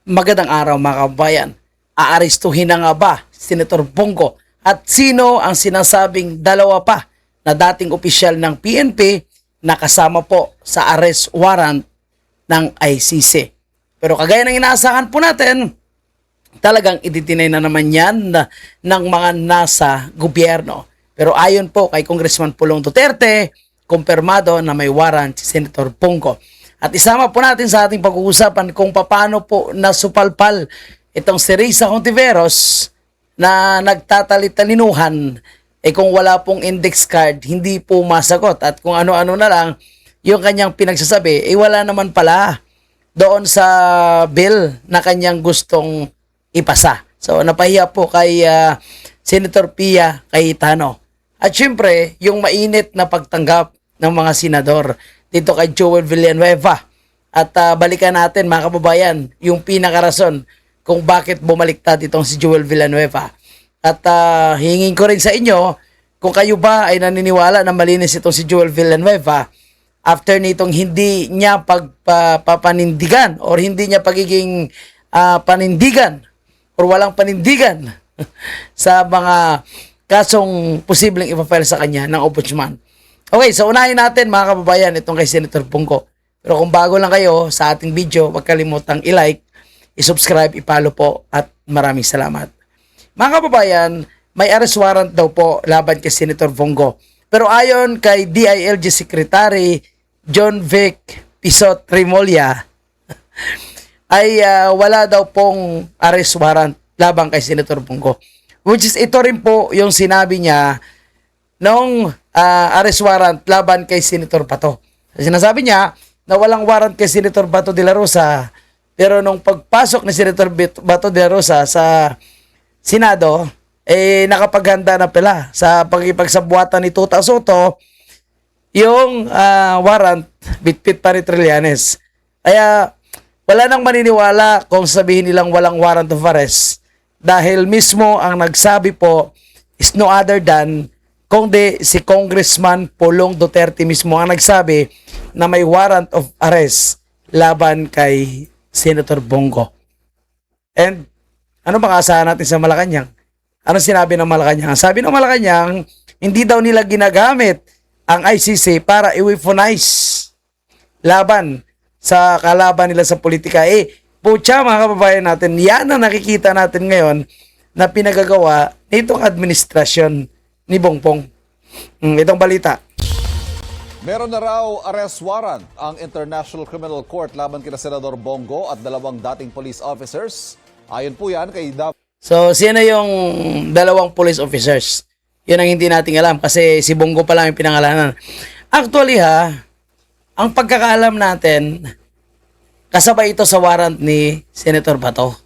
Magandang araw mga kabayan. Aarestuhin na nga ba si Senator Bongo at sino ang sinasabing dalawa pa na dating opisyal ng PNP na kasama po sa arrest warrant ng ICC? Pero kagaya ng inaasahan po natin, talagang iditinay na naman yan ng mga nasa gobyerno. Pero ayon po kay Congressman Pulong Duterte, kumpirmado na may warrant si Senator Bongo. At isama po natin sa ating pag-uusapan kung paano po nasupalpal itong si Risa Hontiveros na nagtatalit-talinuhan kung wala pong index card, hindi po masagot. At kung ano-ano na lang yung kanyang pinagsasabi, wala naman pala doon sa bill na kanyang gustong ipasa. So napahiya po kay Senator Pia Cayetano. At syempre, yung mainit na pagtanggap ng mga senador dito kay Joel Villanueva. At balikan natin mga kababayan yung pinakarason kung bakit bumaliktad itong si Joel Villanueva. At hingin ko rin sa inyo kung kayo ba ay naniniwala na malinis itong si Joel Villanueva after nitong hindi niya pagpapanindigan or hindi niya pagiging panindigan or walang panindigan sa mga kasong posibleng ipafile sa kanya ng ombudsman. Okay, so unahin natin mga kababayan itong kay Senator Bongo. Pero kung bago lang kayo sa ating video, huwag kalimutang i-like, i-subscribe, i-follow po at maraming salamat. Mga kababayan, may arrest warrant daw po laban kay Senator Bongo. Pero ayon kay DILG Secretary John Vic Pisot Remolla, ay wala daw pong arrest warrant laban kay Senator Bongo. Which is ito rin po yung sinabi niya noong arrest warrant laban kay Senator Bato. Sinasabi niya na walang warrant kay Senator Bato de la Rosa, pero nung pagpasok ni Senator Bato de la Rosa sa Senado, nakapaghanda na pala sa pagkipagsabuatan ni Tuta Soto yung warrant bitbit pa ni Trillanes. Kaya wala nang maniniwala kung sabihin nilang walang warrant of arrest dahil mismo ang nagsabi po is no other than kundi si Congressman Pulong Duterte mismo ang nagsabi na may warrant of arrest laban kay Senator Bongo. And ano bang asahan natin sa Malacanang? Ano sinabi ng Malacanang? Sabi ng Malacanang, hindi daw nila ginagamit ang ICC para i-weaponize laban sa kalaban nila sa politika. Pucha mga kababayan natin, yan ang nakikita natin ngayon na pinagagawa nitong administrasyon ni Bongbong. Itong balita. Meron na raw arrest warrant ang International Criminal Court laban kina Senador Bongo at dalawang dating police officers. Ayon po yan kay So, sino yung dalawang police officers? Yun ang hindi natin alam kasi si Bongo pa lang yung pinangalanan. Actually ang pagkakaalam natin, kasabay ito sa warrant ni Senator Bato.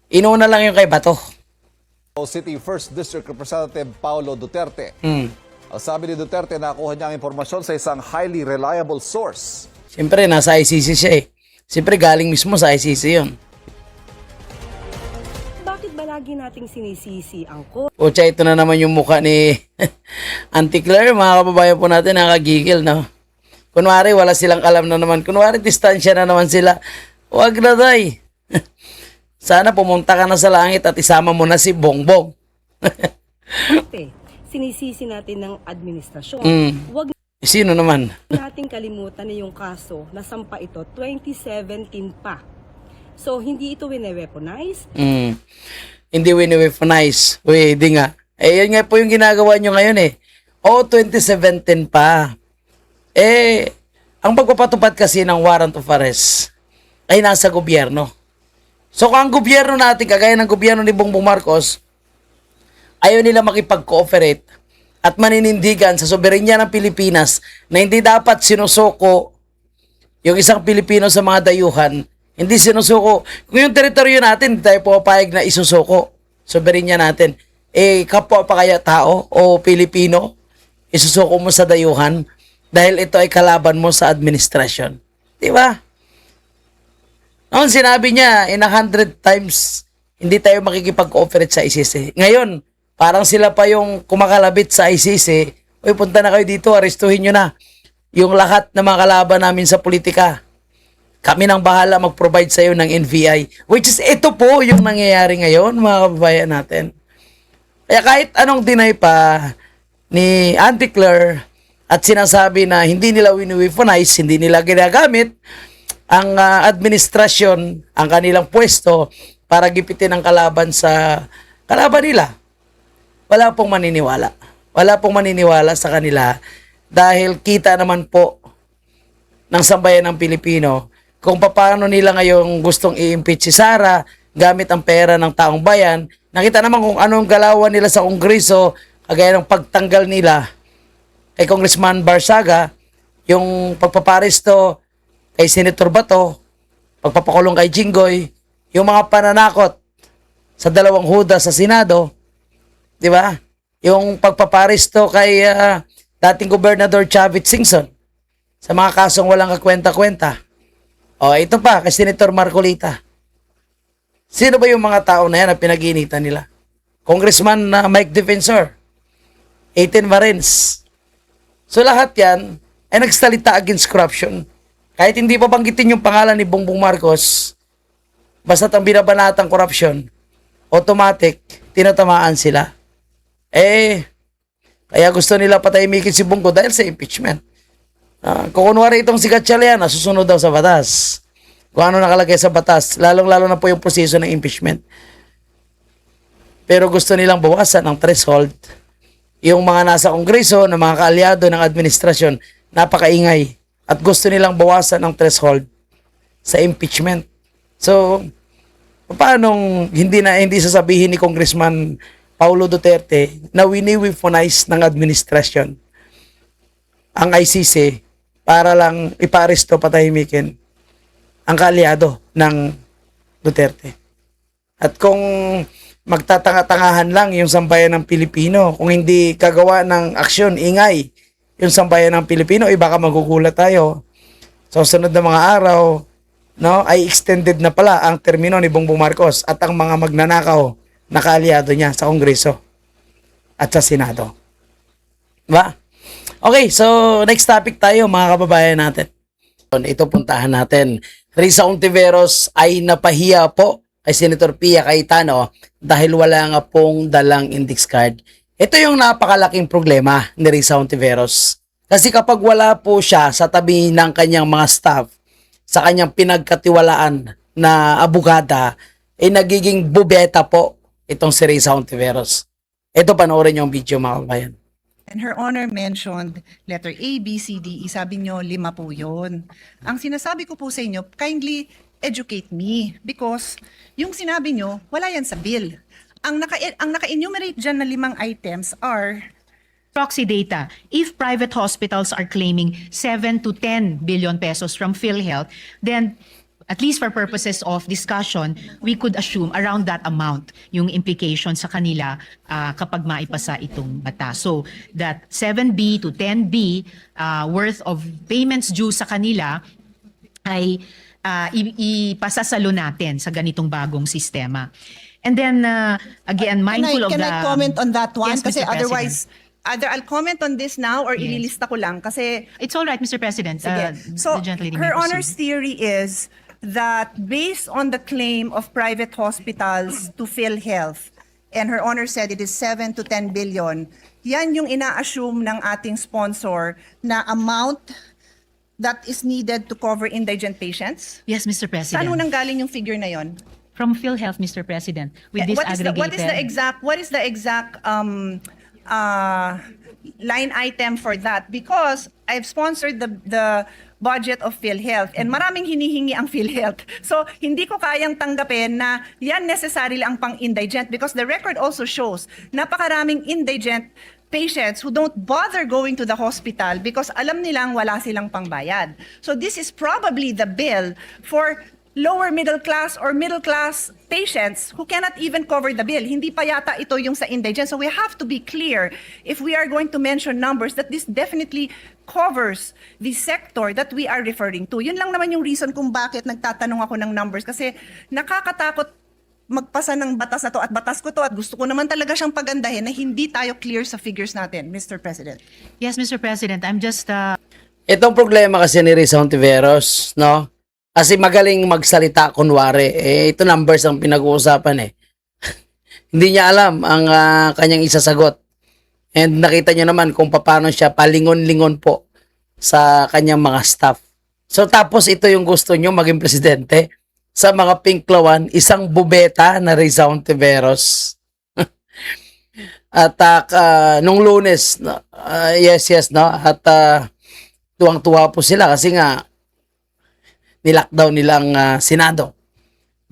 Inuna lang yung kay Bato. City 1st District Representative Paulo Duterte. Ang sabi ni Duterte, nakuha niya ang impormasyon sa isang highly reliable source. Siyempre, nasa ICC siya Siyempre, galing mismo sa ICC yun. Bakit ba lagi nating sinisisi ang court? Pucha, ito na naman yung mukha ni Auntie Claire. Mga kababayan po natin, nakagigil, no? Kunwari, wala silang alam na naman. Kunwari, distansya na naman sila. Huwag na, day. Sana pumunta ka na sa langit at isama mo na si Bongbong. Sinisisi natin ng administrasyon. Huwag Sino naman? nating kalimutan na yung kaso na sampa ito 2017 pa. So, hindi ito wine-weaponize. Hindi wini-weaponize. Uy, di nga. Yan nga po yung ginagawa nyo ngayon 2017 pa. Ang pagpapatupad kasi ng warrant of arrest ay nasa gobyerno. So kung ang gobyerno natin, kagaya ng gobyerno ni Bongbong Marcos, ayaw nila makipag-cooperate at maninindigan sa soberenya ng Pilipinas na hindi dapat sinusuko yung isang Pilipino sa mga dayuhan, hindi sinusuko. Kung yung teritoryo natin, hindi tayo pumapayag na isusuko. Soberenya natin. Kapwa pa kaya tao o Pilipino, isusuko mo sa dayuhan dahil ito ay kalaban mo sa administrasyon. Di ba? Noon sinabi niya, in 100 times, hindi tayo makikipag-cooperate sa ICC. Ngayon, parang sila pa yung kumakalabit sa ICC. Uy, punta na kayo dito, arestuhin nyo na yung lahat ng mga kalaban namin sa politika. Kami nang bahala mag-provide sa iyo ng NBI. Which is, ito po yung nangyayari ngayon, mga kababayan natin. Kaya kahit anong deny pa ni Auntie Claire at sinasabi na hindi nila wini-weaponize, hindi nila ginagamit ang administrasyon, ang kanilang pwesto para gipitin ang kalaban sa kalaban nila. Wala pong maniniwala. Wala pong maniniwala sa kanila dahil kita naman po ng sambayan ng Pilipino kung paano nila ngayong gustong i-impeach si Sara gamit ang pera ng taong bayan. Nakita naman kung anong galawan nila sa Kongreso, kagaya ng pagtanggal nila kay Congressman Barsaga, yung pagpaparesto kay Senator Bato, pagpapakulong kay Jinggoy, yung mga pananakot sa dalawang huda sa Senado, di ba? Yung pagpaparesto kay dating Gobernador Chavit Singson sa mga kasong walang kakwenta-kwenta. O, ito pa, kay Senator Marcolita. Sino ba yung mga tao na yan na pinag-iinitan nila? Congressman Mike Defensor, 18 Varens. So lahat yan ay nagsalita against corruption. Kahit hindi pa banggitin yung pangalan ni Bongbong Marcos, basta't ang binabanatang corruption, automatic, tinatamaan sila. Kaya gusto nila patahimikin si Bongo dahil sa impeachment. Kung kunwari itong si Gatchalian, susunod daw sa batas. Kung ano nakalagay sa batas, lalong-lalo na po yung proseso ng impeachment. Pero gusto nilang bawasan ang threshold. Yung mga nasa Kongreso, na mga kaalyado ng administrasyon, napakaingay. At gusto nilang bawasan ang threshold sa impeachment. So, paano hindi sasabihin ni Congressman Paulo Duterte na wini-weaponize ng administrasyon ang ICC para lang iparesto, patahimikin ang kaalyado ng Duterte. At kung magtatanga-tangahan lang yung sambayan ng Pilipino, kung hindi kagawa ng aksyon, ingay, yung sambayan ng Pilipino, baka magugulat tayo. Sa sunod na mga araw, no, ay extended na pala ang termino ni Bongbong Marcos at ang mga magnanakaw na kaalyado niya sa Kongreso at sa Senado. Diba? Okay, so next topic tayo, mga kababayan natin. Ito puntahan natin. Risa Ontiveros ay napahiya po kay Senator Pia Cayetano dahil wala nga pong dalang index card. Ito yung napakalaking problema ni Risa Ontiveros. Kasi kapag wala po siya sa tabi ng kanyang mga staff, sa kanyang pinagkatiwalaan na abogada, nagiging bubeta po itong si Risa Ontiveros. Ito, panoorin yung video, mga kabayan. And Her Honor mentioned letter A, B, C, D, E. Sabi nyo, 5 po yun. Ang sinasabi ko po sa inyo, kindly educate me because yung sinabi nyo, wala yan sa bill. Ang naka-enumerate dyan na 5 items are Proxy data. If private hospitals are claiming 7 to 10 billion pesos from PhilHealth, then at least for purposes of discussion, we could assume around that amount yung implication sa kanila kapag maipasa itong batas. So that 7B to 10B worth of payments due sa kanila ay ipasasalo natin sa ganitong bagong sistema. And then again, mindful of the... Can I comment on that one? Yes, Kasi Mr. otherwise, either I'll comment on this now or Yes. ililista ko lang. Kasi It's all right, Mr. President. Sige. So, the gentlelady may Her proceed. Honor's theory is that based on the claim of private hospitals to PhilHealth, and Her Honor said it is 7 to 10 billion, yan yung ina-assume ng ating sponsor na amount that is needed to cover indigent patients. Yes, Mr. President. Saan mo nang galing yung figure na yon? From PhilHealth, Mr. President, with this What is aggregated... the exact line item for that? Because I've sponsored the budget of PhilHealth and maraming hinihingi ang PhilHealth. So, hindi ko kayang tanggapin na yan necessarily ang pang-indigent because the record also shows napakaraming indigent patients who don't bother going to the hospital because alam nilang wala silang pangbayad. So, this is probably the bill for lower middle class or middle class patients who cannot even cover the bill. Hindi pa yata ito yung sa indigent. So we have to be clear if we are going to mention numbers that this definitely covers the sector that we are referring to. Yun lang naman yung reason kung bakit nagtatanong ako ng numbers kasi nakakatakot magpasa ng batas na to at batas ko to at gusto ko naman talaga siyang pagandahin na hindi tayo clear sa figures natin, Mr. President. Yes, Mr. President, I'm just... Itong problema kasi ni Risa Ontiveros, no? Kasi magaling magsalita kunwari. Ito numbers ang pinag-uusapan eh. Hindi niya alam ang kanyang isasagot. And nakita niyo naman kung paano siya palingon-lingon po sa kanyang mga staff. So tapos ito yung gusto niyo maging presidente sa mga pinklawan, isang bubeta na Rizal Ontiveros. At nung Lunes, yes, no? At tuwang-tuwa po sila kasi nga nilockdown nilang Senado.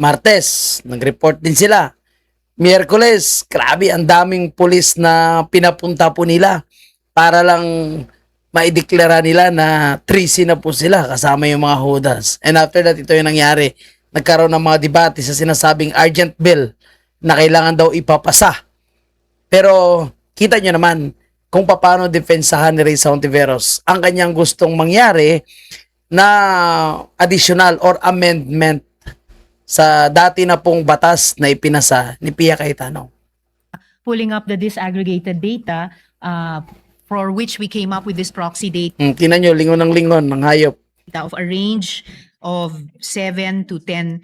Martes, nag-report din sila. Miyerkules, grabe, ang daming pulis na pinapunta po nila para lang maideklara nila na treason na po sila kasama yung mga Judas. And after that, ito yung nangyari. Nagkaroon ng mga debate sa sinasabing urgent bill na kailangan daw ipapasa. Pero kita nyo naman kung paano depensahan ni Rizal Ontiveros ang kanyang gustong mangyari na additional or amendment sa dati na pong batas na ipinasa ni Pia Cayetano. Pulling up the disaggregated data for which we came up with this proxy data Tingnan nyo, lingon ng hayop. of a range of 7 to 10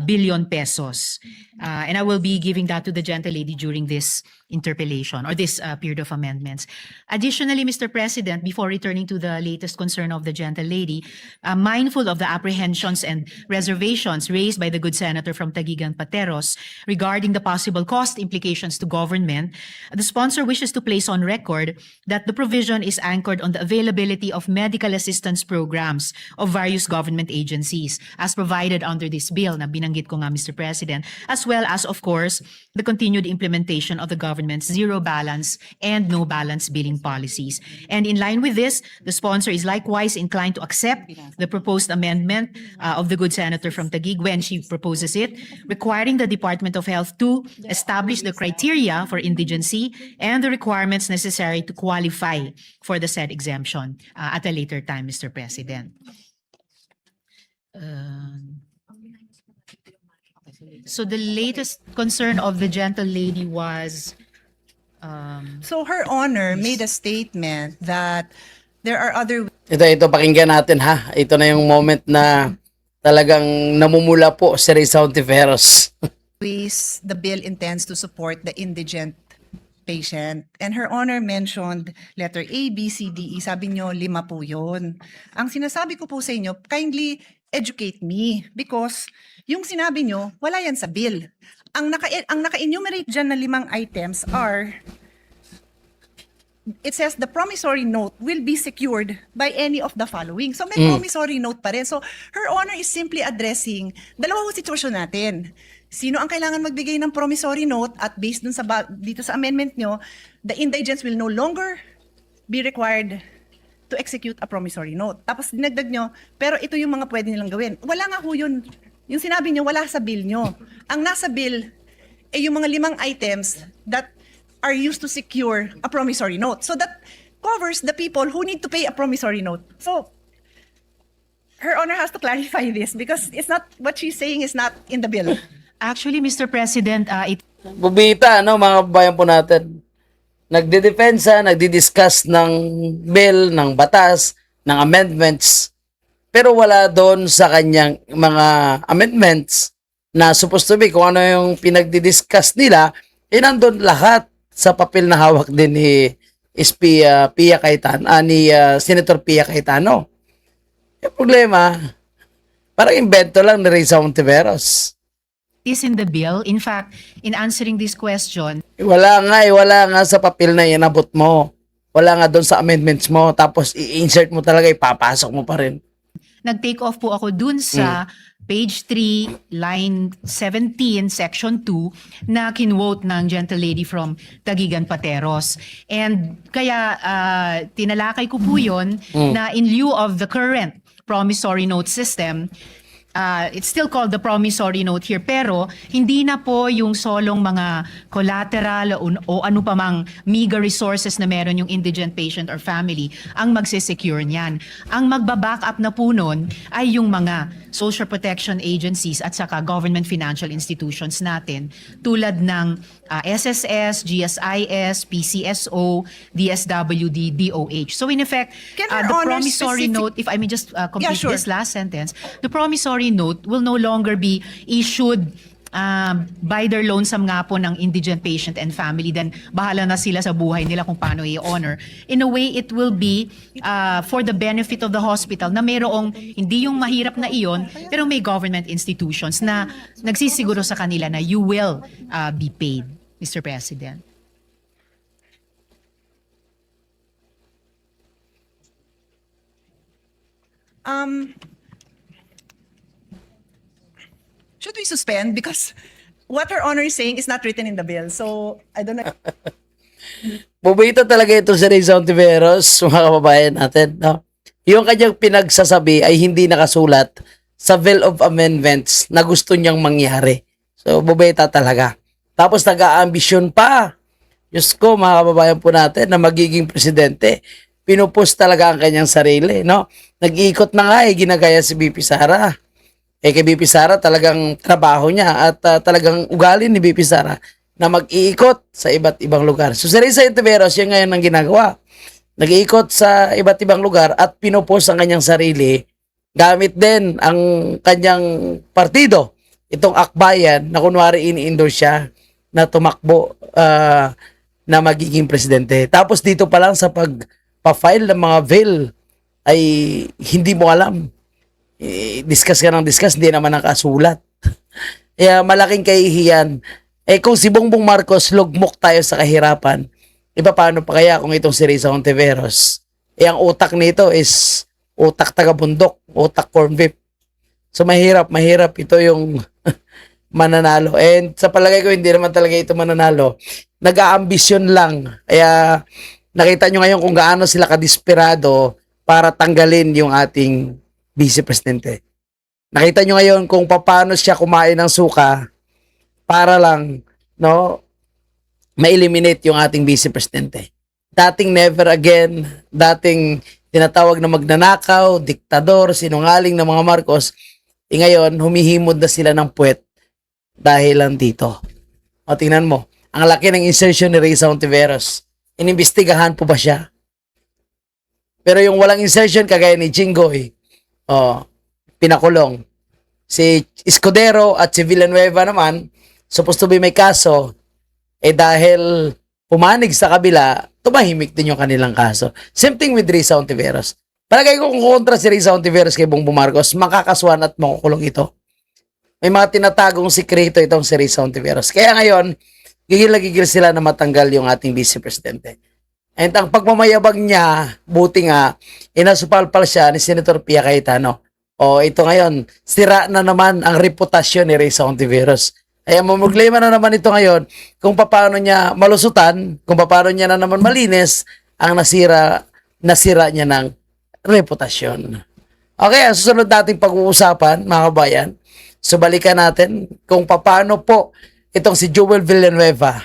billion pesos. And I will be giving that to the gentlelady during this interpellation or this period of amendments. Additionally, Mr. President, before returning to the latest concern of the gentlelady, mindful of the apprehensions and reservations raised by the good senator from Taguig Pateros regarding the possible cost implications to government, the sponsor wishes to place on record that the provision is anchored on the availability of medical assistance programs of various government agencies as provided under this bill na binanggit ko nga, Mr. President, as well as, of course, the continued implementation of the government's zero balance and no balance billing policies. And in line with this, the sponsor is likewise inclined to accept the proposed amendment of the good senator from Taguig when she proposes it, requiring the Department of Health to establish the criteria for indigency and the requirements necessary to qualify for the said exemption at a later time, Mr. President. So the latest concern of the gentle lady was So Her Honor made a statement that there are other Ito, pakinggan natin ha. Ito na yung moment na talagang namumula po si Rizal Ontiveros. ways the bill intends to support the indigent patient. And Her Honor mentioned letter A, B, C, D, E. Sabi nyo, 5 po yun. Ang sinasabi ko po sa inyo, kindly educate me because yung sinabi nyo, wala yan sa bill. Ang naka-enumerate dyan na 5 items are, it says the promissory note will be secured by any of the following. So may promissory note pa rin. So Her Honor is simply addressing dalawang sitwasyon natin. Sino ang kailangan magbigay ng promissory note at based dun sa dito sa amendment nyo, the indigents will no longer be required to execute a promissory note. Tapos dinagdag nyo, pero ito yung mga pwede nilang gawin. Wala nga ho yun. Yung sinabi nyo, wala sa bill nyo. Ang nasa bill ay yung mga 5 items that are used to secure a promissory note. So that covers the people who need to pay a promissory note. So Her Honor has to clarify this because it's not, what she's saying is not in the bill. actually, Mr. President, Bubita, no, mga kabayan po natin. Nagdidepensa, nagdidiscuss ng bill, ng batas, ng amendments. Pero wala doon sa kanyang mga amendments na supposed to be kung ano yung pinagdidiscuss nila, nandun lahat sa papel na hawak din ni Pia Cayetano, ni Senator Pia Cayetano. Yung problema, parang invento lang ni Rizal Ontiveros. is in the bill. In fact, in answering this question, Wala nga sa papel na inabot mo. Wala nga doon sa amendments mo. Tapos i-insert mo talaga, ipapasok mo pa rin. nag-take off po ako dun sa page 3, line 17, section 2, na kinwote ng gentle lady from Taguig Pateros. And kaya tinalakay ko po yun na in lieu of the current promissory note system, it's still called the promissory note here, pero hindi na po yung solong mga collateral o ano pa mang meager resources na meron yung indigent patient or family ang magsisecure niyan. Ang magbaback up na po nun ay yung mga social protection agencies at saka government financial institutions natin tulad ng SSS, GSIS, PCSO, DSWD, DOH. So in effect, Can Your the Honor promissory specific- note, if I may just complete sure. this last sentence, the promissory note will no longer be issued by their lonesome nga po ng indigent patient and family, then bahala na sila sa buhay nila kung paano i-honor. In a way, it will be for the benefit of the hospital na mayroong hindi yung mahirap na iyon, pero may government institutions na nagsisiguro sa kanila na you will be paid, Mr. President. Should we suspend? Because what Her Honor is saying is not written in the bill. So, I don't know. Bubita talaga ito si Reza Ontiveros, mga kababayan natin. No? Yung kanyang pinagsasabi ay hindi nakasulat sa Bill of Amendments na gusto niyang mangyari. So, bubita talaga. Tapos nag-aambisyon pa. Diyos ko, mga kababayan po natin, na magiging presidente. Pinupus talaga ang kanyang sarili. No? Nag-iikot na nga ginagaya si BP Sara. Kay BP Sara talagang trabaho niya at talagang ugali ni BP Sara na mag-iikot sa iba't ibang lugar. So si Reza Ontiveros, yung ngayon ang ginagawa. Nag-iikot sa iba't ibang lugar at pinupos ang kanyang sarili gamit din ang kanyang partido. Itong Akbayan na kunwari ini-endorse siya na tumakbo na magiging presidente. Tapos dito pa lang sa pagpa-file ng mga bill ay hindi mo alam. Discuss ka ng discuss, hindi naman nakasulat. Kaya malaking kahihiyan. Kung si Bongbong Marcos lugmok tayo sa kahirapan, paano pa kaya kung itong si Reza Ontiveros? Ang utak nito is utak taga-bundok, utak corn beef. So mahirap ito yung mananalo. And sa palagay ko, hindi naman talaga ito mananalo. Nag-aambisyon lang. Kaya nakita nyo ngayon kung gaano sila kadesperado para tanggalin yung ating Vice Presidente. Nakita nyo ngayon kung paano siya kumain ng suka para lang, no, ma-eliminate yung ating Vice Presidente. Dating never again, dating tinatawag na magnanakaw, diktador, sinungaling ng mga Marcos, ngayon humihimod na sila ng puwet dahil lang dito. O tingnan mo, ang laki ng insertion ni Reza Ontiveros. Inimbestigahan po ba siya? Pero yung walang insertion, kagaya ni Jinggoy, pinakulong. Si Escudero at si Villanueva naman, supposed to be may kaso, dahil pumanig sa kabila, tumahimik din yung kanilang kaso. Same thing with Reza Ontiveros. Palagay ko kung kontra si Reza Ontiveros kay Bongbong Marcos, makakasuhan at makukulong ito. May mga tinatagong sikreto itong si Reza Ontiveros. Kaya ngayon, gigil sila na matanggal yung ating Vice Presidente. And ang pagmamayabang niya, buti nga, inasupalpal siya ni Senator Pia Cayetano. O ito ngayon, sira na naman ang reputasyon ni Reza Ontiveros. Kaya mamumblema na naman ito ngayon kung paano niya malusutan, kung paano niya na naman malinis ang nasira niya ng reputasyon. Okay, ang susunod nating pag-uusapan, mga kabayan, so balikan natin kung paano po itong si Joel Villanueva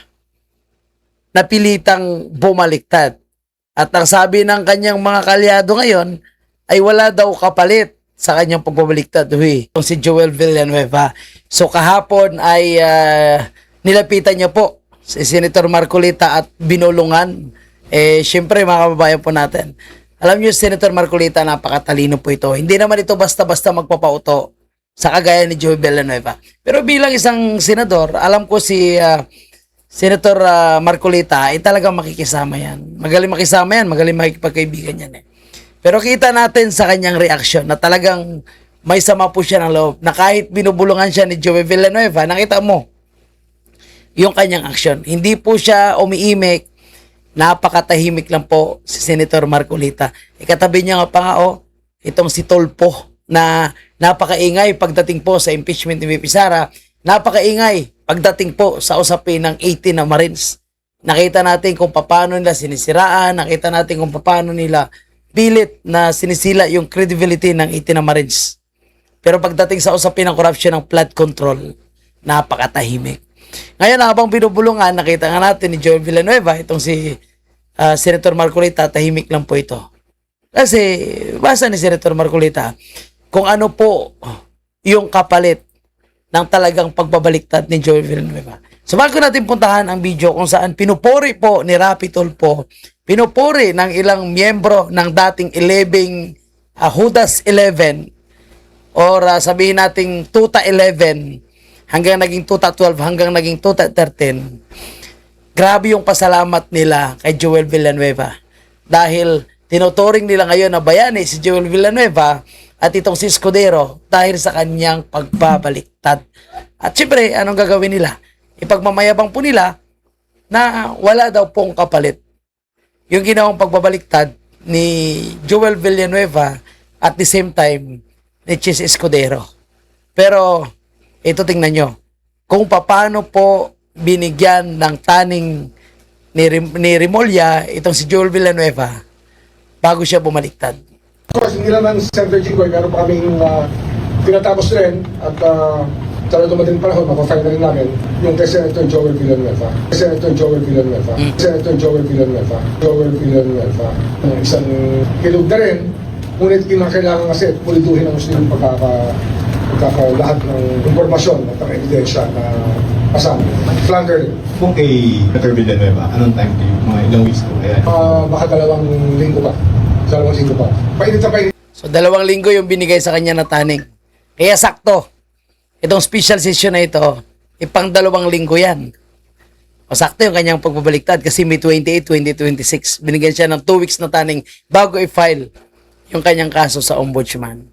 napilitang bumaliktad. At ang sabi ng kanyang mga kalyado ngayon ay wala daw kapalit sa kanyang pagbabaliktad. Itong si Joel Villanueva. So kahapon ay nilapitan niya po si Senator Marcolita at binulungan. Siyempre mga kababayan po natin, alam niyo Senator Marcolita, napakatalino po ito. Hindi naman ito basta-basta magpapauto sa kagaya ni Joel Villanueva. Pero bilang isang senador, alam ko si Senator Marcolita ay talagang makikisama yan. Magaling makisama yan, magaling makikipagkaibigan yan. Pero kita natin sa kanyang reaksyon na talagang may sama po siya ng loob. Na kahit binubulungan siya ni Joel Villanueva, nakita mo yung kanyang aksyon. Hindi po siya umiimik, napakatahimik lang po si Senator Marcolita. Katabi niya nga pa nga, itong si Tolpo na napakaingay pagdating po sa impeachment ni VP Sara, napakaingay pagdating po sa usapin ng 18 na Marines. Nakita natin kung paano nila sinisiraan, nakita natin kung paano nila pilit na sinisila yung credibility ng 18 na Marines. Pero pagdating sa usapin ng corruption ng flood control, napakatahimik. Ngayon, habang binubulungan, nakita nga natin ni Joel Villanueva, itong si Senator Marcolita, tahimik lang po ito. Kasi, basa ni Senator Marcolita, kung ano po yung kapalit ng talagang pagbabaliktad ni Joel Villanueva. So bago natin puntahan ang video kung saan pinupuri po ni Rapi Tulfo, pinupuri ng ilang miyembro ng dating 11, Judas 11, or sabihin nating Tuta 11, hanggang naging Tuta 12, hanggang naging Tuta 13, grabe yung pasalamat nila kay Joel Villanueva. Dahil tinuturing nila ngayon na bayani si Joel Villanueva at itong si Escudero dahil sa kanyang pagbabaliktad. At syempre, anong gagawin nila? Ipagmamayabang po nila na wala daw pong kapalit yung ginawang pagbabaliktad ni Joel Villanueva at the same time ni Chis Escudero. Pero ito tingnan nyo, kung paano po binigyan ng taning ni Remulla itong si Joel Villanueva bago siya bumaliktad. Of course, hindi naman Senator Jinggoy, meron pa kaming tinatapos rin at sa dumating panahon, mapafile na rin namin yung kay Senator Joel Villanueva. Senator Joel Villanueva. Senator Joel Villanueva. Joel Villanueva. Isang kilog na rin, ngunit kinakailangan kasi puliduhin ang gusto yung pagkakalahat ng impormasyon at ang ebidensya na kasama. Flanker rin. Kung kay Senator Villanueva, anong time kayo? Mga ilang weeks ko? Ayan. Baka 2 linggo pa. 2 linggo pa. Painit na painit. So 2 linggo yung binigay sa kanya na taning. Kaya sakto. Itong special session na ito, ipang 2 linggo yan. O sakto yung kanyang pagbabaliktad kasi May 28, 2026. Binigyan siya ng 2 weeks na taning bago i-file yung kanyang kaso sa ombudsman.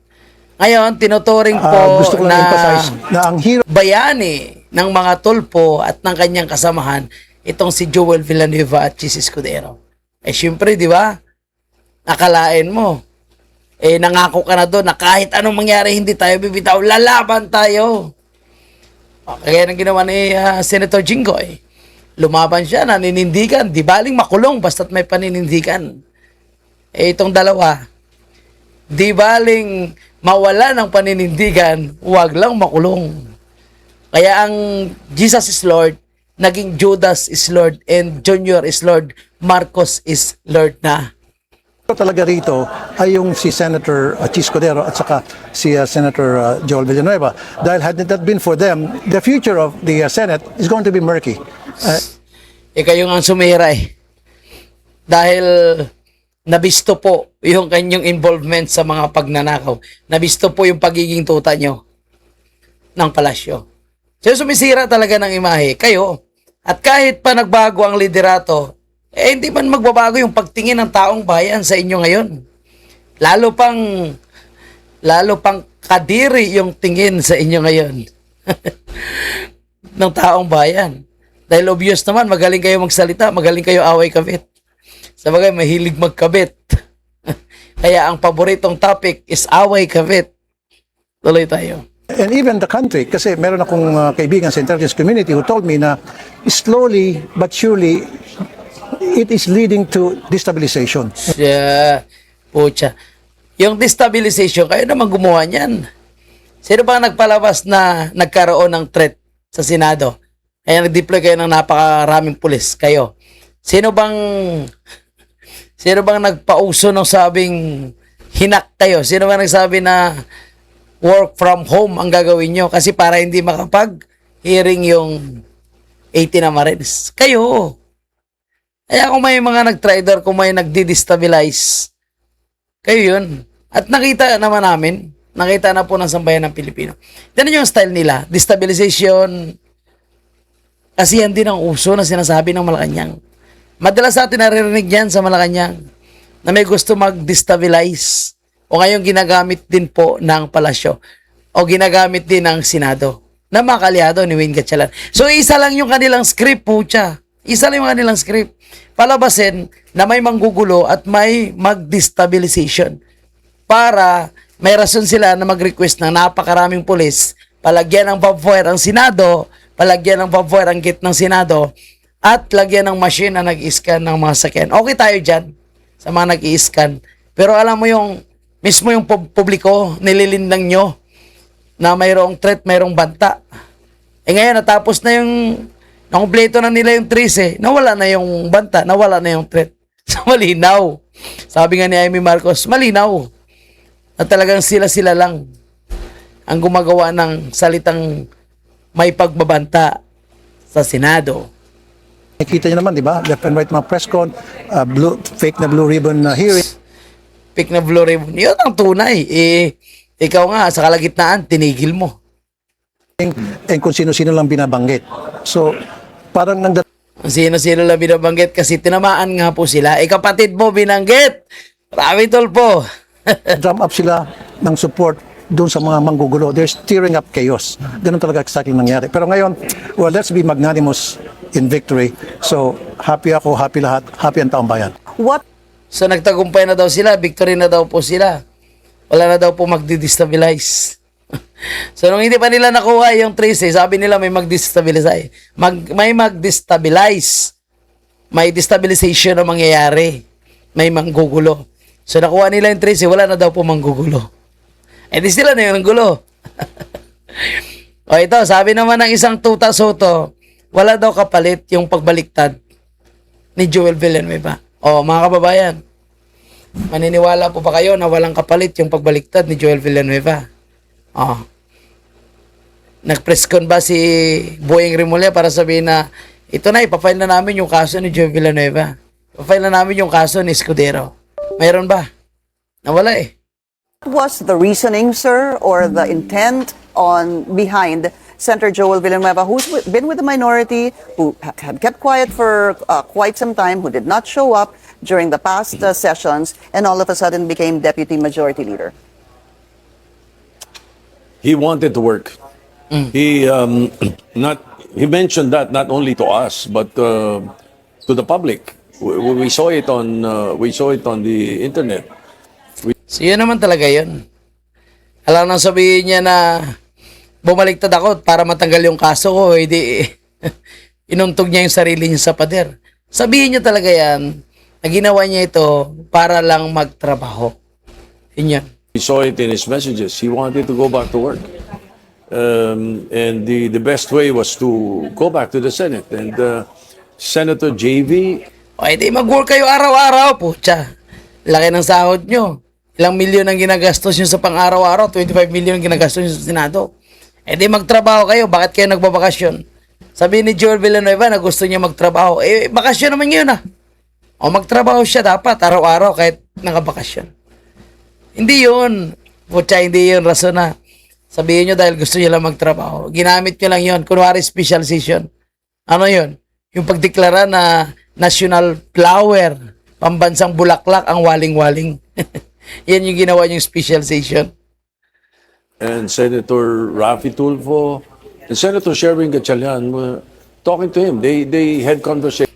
Ngayon, tinuturing po gusto ko lang emphasize na ang hero bayani ng mga Tulfo at ng kanyang kasamahan, itong si Joel Villanueva at Chis Escudero. Eh syempre, di ba? Nakalain mo. Nangako ka na doon na kahit anong mangyari, hindi tayo bibitaw, lalaban tayo. Kaya nang ginawa ni Senator Jinggoy, lumaban siya, naninindigan, di baling makulong, basta't may paninindigan. Itong dalawa, di baling mawala ng paninindigan, huwag lang makulong. Kaya ang Jesus is Lord, naging Judas is Lord, and Junior is Lord, Marcos is Lord na. talaga rito ay yung si Senator Chis Escudero at saka si Senator Joel Villanueva. Dahil had it not been for them, the future of the Senate is going to be murky. Kayo nga ang sumira eh. Dahil nabisto po yung kanyang involvement sa mga pagnanakaw. Nabisto po yung pagiging tuta nyo ng palasyo. So sumisira talaga ng imahe. Kayo, at kahit pa nagbago ang liderato, hindi man magbabago yung pagtingin ng taong bayan sa inyo ngayon. Lalo pang kadiri yung tingin sa inyo ngayon ng taong bayan. Dahil obvious naman, magaling kayo magsalita, magaling kayo away kabit. Sabagay, mahilig magkabit. Kaya ang paboritong topic is away kabit. Tuloy tayo. And even the country, kasi meron akong kaibigan sa intelligence community who told me na slowly but surely it is leading to destabilization. Pucha. Yung destabilization, kayo naman gumawa niyan. Sino ba nagpalabas na nagkaroon ng threat sa Senado? Kaya nag-deploy kayo ng napakaraming pulis. Kayo. Sino bang nagpauso ng sabing hinak kayo? Sino bang nagsabi na work from home ang gagawin nyo? Kasi para hindi makapag-hearing yung 80 na Marines. Kayo. Kaya kung may mga nag-trader, kung may nagdi-destabilize, kayo yun. At nakita naman namin, nakita na po ng sambayan ng Pilipino. Ganun yung style nila. Destabilization. Kasi yan din ang uso na sinasabi ng Malacanang. Madalas natin naririnig yan sa Malacanang na may gusto mag-destabilize. O ngayon ginagamit din po ng palasyo. O ginagamit din ng Senado. Na mga kalyado ni Wayne Gatchalian. So isa lang yung kanilang script po siya. Isa lang yung kanilang script. Palabasin na may manggugulo at may mag-destabilization. Para may rason sila na mag-request ng napakaraming pulis, palagyan ng bobwire ang Senado, palagyan ng bobwire ang gate ng Senado, at lagyan ng machine na nag-i-scan ng mga sakyan. Okay tayo dyan sa mga nag-i-scan. Pero alam mo yung, mismo yung publiko, nililindang nyo na mayroong threat, mayroong banta. Ngayon, natapos na nakumpleto na nila yung 13, nawala na yung banta, nawala na yung threat. So, malinaw. Sabi nga ni Amy Marcos, malinaw. Na talagang sila-sila lang ang gumagawa ng salitang may pagbabanta sa Senado. Nakikita niyo naman, di ba? Left and right mga press con, fake na blue ribbon hearing. Pick na blue ribbon. Yun ang tunay. Ikaw nga, sa kalagitnaan, tinigil mo. And kung sino-sino lang binabanggit. So, parang Sino-sino lang binabanggit kasi tinamaan nga po sila. Kapatid mo binanggit. Marami tolpo. drum up sila ng support doon sa mga manggugulo. They're stirring up chaos. Ganun talaga exactly nangyari. Pero ngayon, well, let's be magnanimous in victory. So, happy ako, happy lahat, happy ang taong bayan. So nagtagumpay na daw sila, victory na daw po sila. Wala na daw po magdi-destabilize. So nung hindi pa nila nakuha yung 13, sabi nila may mag-destabilize. May mag-destabilize. May destabilization na mangyayari. May manggugulo. So nakuha nila yung 13, wala na daw po manggugulo. Di sila na yung gulo. O ito, sabi naman ng isang tuta Soto, wala daw kapalit yung pagbaliktad ni Joel Villanueva. O mga kababayan, maniniwala po ba kayo na walang kapalit yung pagbaliktad ni Joel Villanueva? O, nag-press con ba si Boyeng Rimulya para sabihin na ito na, ipafile na namin yung kaso ni Joel Villanueva. Ipafile na namin yung kaso ni Escudero. Mayroon ba? Nawala eh. What was the reasoning, sir, or the intent behind Senator Joel Villanueva, who's been with the minority, who had kept quiet for quite some time, who did not show up during the past sessions, and all of a sudden became Deputy Majority Leader? He wanted to work. He he mentioned that not only to us but to the public. We saw it on the internet. So yun naman talaga yun. Alam nang sabihin niya na bumaliktad ako para matanggal yung kaso ko, hindi inuntog niya yung sarili niya sa pader. Sabihin niya talaga yan, na ginawa niya ito para lang magtrabaho. Yun yan. We saw it in his messages. He wanted to go back to work. And the best way was to go back to the Senate. And Senator JV... O, di mag-work kayo araw-araw, putya. Laki ng sahod nyo. Ilang milyon ang ginagastos nyo sa pang-araw-araw, 25 million ang ginagastos nyo sa Senado. Di magtrabaho kayo, bakit kayo nagbabakasyon? Sabi ni Joel Villanueva na gusto niya magtrabaho. Bakasyon naman yun O magtrabaho siya dapat araw-araw kahit nakabakasyon. Hindi yun. Putya, hindi yun rason na. Sabihin nyo dahil gusto niya lang magtrabaho. Ginamit nyo lang yun. Kunwari special session. Ano yun? Yung pagdeklara na national flower, pambansang bulaklak ang waling-waling. Yan yung ginawa niyong special session. And Senator Raffy Tulfo and Senator Sherwin Gatchalian were talking to him. They had conversation.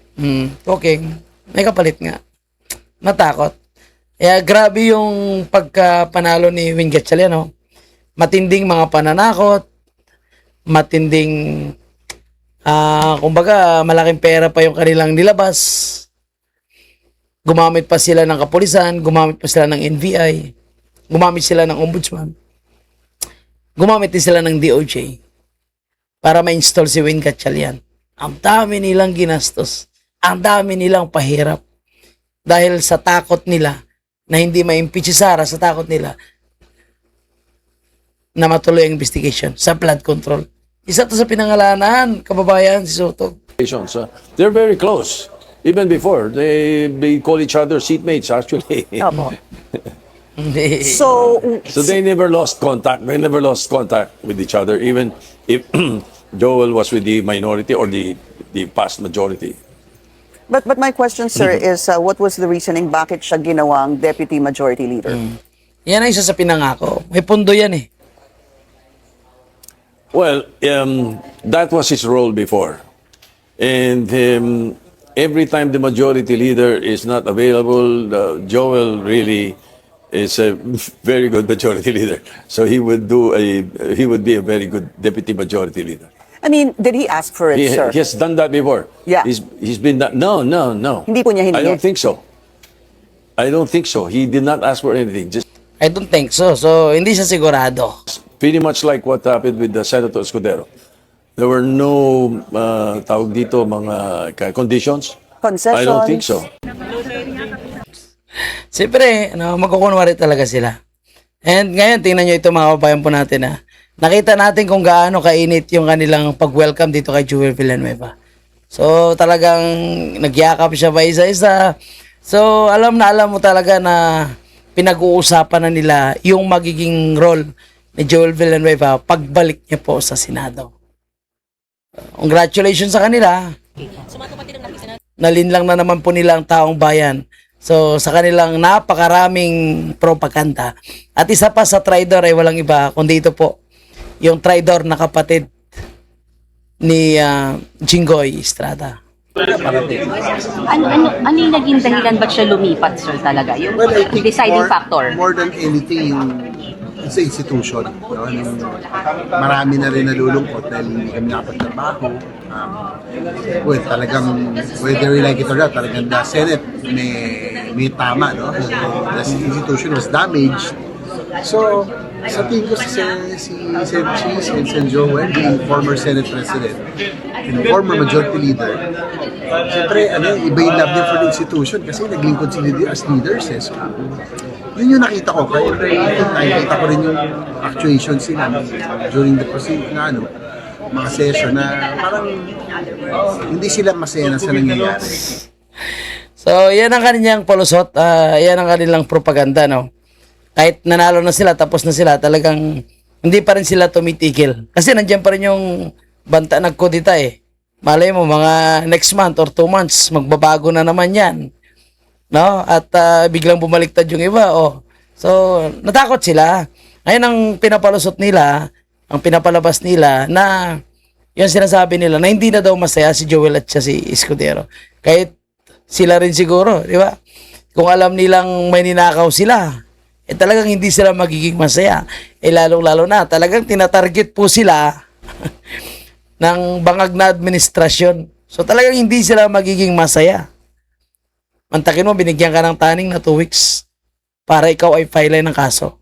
Okay. May kapalit nga. Natakot. Grabe yung pagkapanalo ni Win Gatchalian, no? Matinding mga pananakot, matinding, kumbaga, malaking pera pa yung kanilang nilabas. Gumamit pa sila ng kapulisan, gumamit pa sila ng NBI, gumamit sila ng ombudsman, gumamit din sila ng DOJ para ma-install si Win Gatchalian. Ang dami nilang ginastos, ang dami nilang pahirap dahil sa takot nila na hindi ma-impeach si Sara, sa takot nila na matuloy ang investigation sa flood control. Isa to sa pinangalanan, kababayan, si Soto. They're very close. Even before, they call each other seatmates, actually. So they never lost contact. They never lost contact with each other, even if Joel was with the minority or the past majority. But my question, sir, is what was the reasoning bakit siya ginawang Deputy Majority Leader? Yan ang isa sa pinangako. May pundo yan eh. Well, that was his role before. And every time the majority leader is not available, Joel really is a very good majority leader. So he would be a very good deputy majority leader. I mean, did he ask for it, sir? He has done that before. Yeah. He's been that. No. Hindi po niya hiningi. I don't think so. I don't think so. He did not ask for anything. Just I don't think so. So, hindi siya sigurado. pretty much like what happened with the Senator Escudero. There were no, tawag dito, mga conditions. I don't think so. Siyempre, magkukunwari talaga sila. And ngayon, tingnan nyo ito mga kabayan po natin ha. Nakita natin kung gaano kainit yung kanilang pag-welcome dito kay Joel Villanueva. So talagang nagyakap siya pa isa-isa. So alam mo talaga na pinag-uusapan na nila yung magiging role ni Joel Villanueva pagbalik niya po sa Senado. Congratulations sa kanila. Nalinlang na naman po nila ang taong bayan. So sa kanilang napakaraming propaganda. At isa pa sa traitor ay walang iba kundi ito po, yung traitor na kapatid ni Jinggoy Estrada. Ano yung naging dahilan ba't siya lumipat, sir, talaga? Yung Well, I think deciding factor? More than anything, it's a institution. No? Marami na rin nalulungkot dahil hindi kami nakapagtrabaho. Well, talagang, whether we like it or not, talagang the Senate may tama. No? The institution was damaged. So, sa tingin ko si Sen Cheese and Sen Joel, the former Senate President and former Majority Leader, siyempre, iba yung love niya for the institution kasi naglingkod sila as leaders. So, yun yung nakita ko. Kaya nakita ko rin yung actuation sila during the proceeding na mga session na parang hindi sila masaya na sa nangyayari. So, yan ang kanilang palusot. Yan ang kanilang propaganda, no? Kahit nanalo na sila, tapos na sila, talagang hindi pa rin sila tumitigil. Kasi nandiyan pa rin yung banta nagkodita eh. Malay mo, mga next month or 2 months, magbabago na naman yan. No? At biglang bumaliktad yung iba. Oh. So, natakot sila. Ngayon ang pinapalusot nila, ang pinapalabas nila na yung sinasabi nila na hindi na daw masaya si Joel at siya si Escudero. Kahit sila rin siguro, di ba? Kung alam nilang may ninakaw sila, talagang hindi sila magiging masaya. Lalong-lalo na, talagang tinatarget po sila ng bangag na administrasyon. So talagang hindi sila magiging masaya. Mantakin mo, binigyan ka ng taning na 2 weeks para ikaw ay file ng kaso.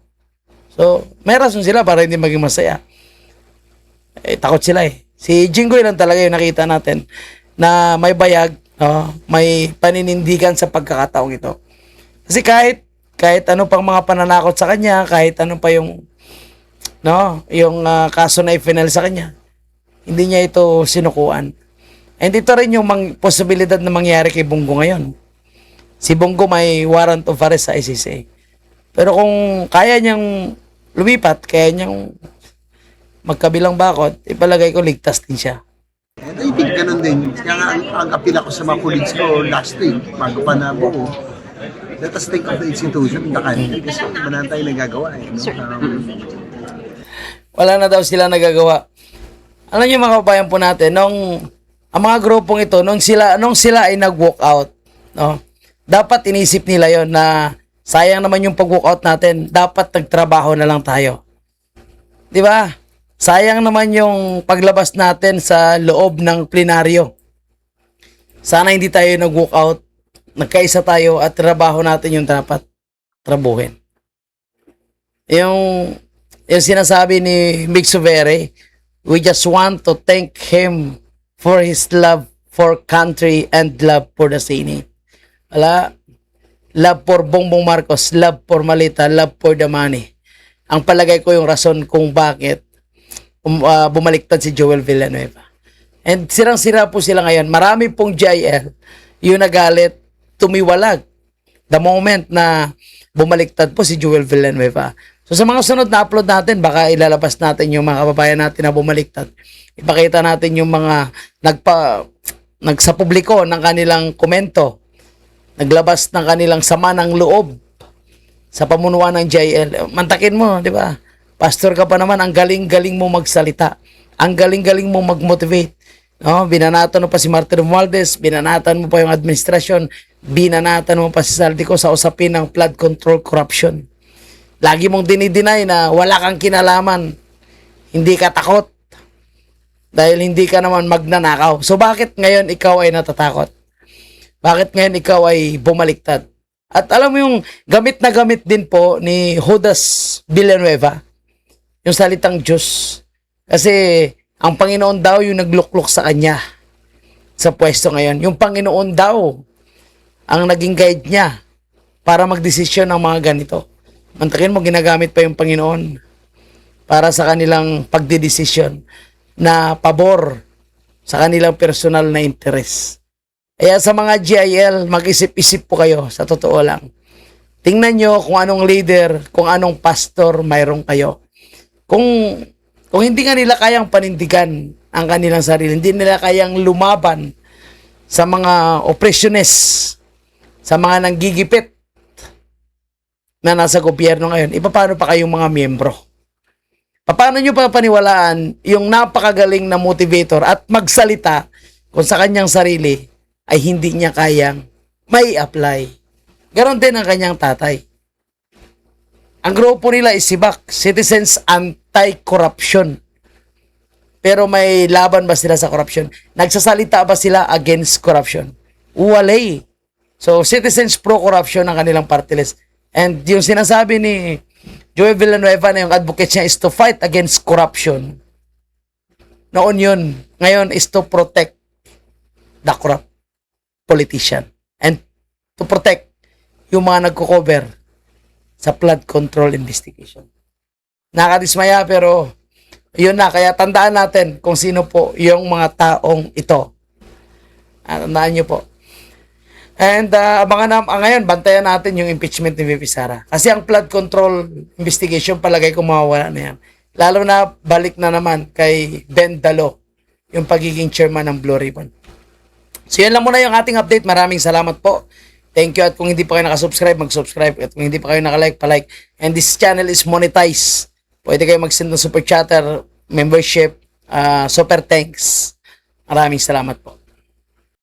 So, may rason sila para hindi maging masaya. Takot sila eh. Si Jinggoy lang talaga yung nakita natin na may bayag, may paninindigan sa pagkakataong ito. Kasi kahit ano pang mga pananakot sa kanya, kahit ano pa yung kaso na i-final sa kanya, hindi niya ito sinukuan. And ito rin yung posibilidad na mangyari kay Bongo ngayon. Si Bongo may warrant of arrest sa ICC. Pero kung kaya niyang lumipat, kaya niyang magkabilang bakod, ipalagay ko ligtas din siya. And I think ganun din. Kaya nga ang appeal ako sa mga colleagues ko last week, bago pa na buo, let us think of the institution in the country kasi wala na tayo nagagawa. Wala na daw sila nagagawa. Alam niyo mga kabayan po natin, ang mga grupong ito, nung sila ay nag-walk out, dapat inisip nila yon na sayang naman yung pag-walk out natin, dapat nagtrabaho na lang tayo. Di ba? Sayang naman yung paglabas natin sa loob ng plenaryo. Sana hindi tayo nag-walk out, nagkaisa tayo at trabaho natin yung dapat trabuhin. Yung sinasabi ni Mick Suvere, we just want to thank him for his love for country and love for the Senate. Love for Bongbong Marcos, love for Malita, love for the money. Ang palagay ko yung rason kung bakit bumaliktad si Joel Villanueva. And sirang-sira po sila ngayon. Marami pong JL yung nagalit, tumiwalag the moment na bumaliktad po si Joel Villanueva. So sa mga sunod na upload natin, baka ilalabas natin yung mga kababayan natin na bumaliktad. Ipakita natin yung mga nagsapubliko ng kanilang komento, naglabas ng kanilang sama ng loob sa pamunuan ng JL. Mantakin mo, di ba? Pastor ka pa naman, ang galing-galing mo magsalita. Ang galing-galing mo mag-motivate. Binanatan mo pa si Martin Romualdez, binanatan mo pa yung administrasyon, binanatan mo pa si Saldico sa usapin ng flood control corruption. Lagi mong dinideny na wala kang kinalaman. Hindi ka takot. Dahil hindi ka naman magnanakaw. So bakit ngayon ikaw ay natatakot? Bakit ngayon ikaw ay bumaliktad? At alam mo yung gamit na gamit din po ni Judas Villanueva. yung salitang Diyos. Kasi ang Panginoon daw yung nagluklok sa kanya sa pwesto ngayon. Yung Panginoon daw ang naging guide niya para magdesisyon ng mga ganito. Mantakin mo, ginagamit pa yung Panginoon para sa kanilang pagdidesisyon na pabor sa kanilang personal na interes. Kaya sa mga GIL, mag-isip-isip po kayo, sa totoo lang. Tingnan nyo kung anong leader, kung anong pastor mayroon kayo. Kung hindi nga nila kayang panindigan ang kanilang sarili, hindi nila kayang lumaban sa mga opresyones, sa mga nanggigipit na nasa gobyerno ngayon, paano pa kayong mga miyembro? Paano nyo pa paniwalaan yung napakagaling na motivator at magsalita kung sa kanyang sarili ay hindi niya kayang may apply? Ganon din ang kanyang tatay. Ang grupo nila is SIBAC, Citizens Anti-Corruption. Pero may laban ba sila sa corruption? Nagsasalita ba sila against corruption? Walay. So, Citizens Pro-Corruption ang kanilang party list. And yung sinasabi ni Joey Villanueva na yung advocate niya is to fight against corruption. Noon yun. Ngayon is to protect the corrupt politician. And to protect yung mga nagko-cover sa flood control investigation. Nakadismaya pero yun na. Kaya tandaan natin kung sino po yung mga taong ito. Tandaan nyo po. And abangan ngayon, bantayan natin yung impeachment ni VP Sara. Kasi ang flood control investigation, palagay ko mawawala na yan. Lalo na balik na naman kay Ben Dalo, yung pagiging chairman ng Blue Ribbon. So yan lang muna yung ating update. Maraming salamat po. Thank you. At kung hindi pa kayo nakasubscribe, mag-subscribe. At kung hindi pa kayo nakalike, palike. And this channel is monetized. Pwede kayo mag-send ng super chatter, membership, super thanks. Maraming salamat po.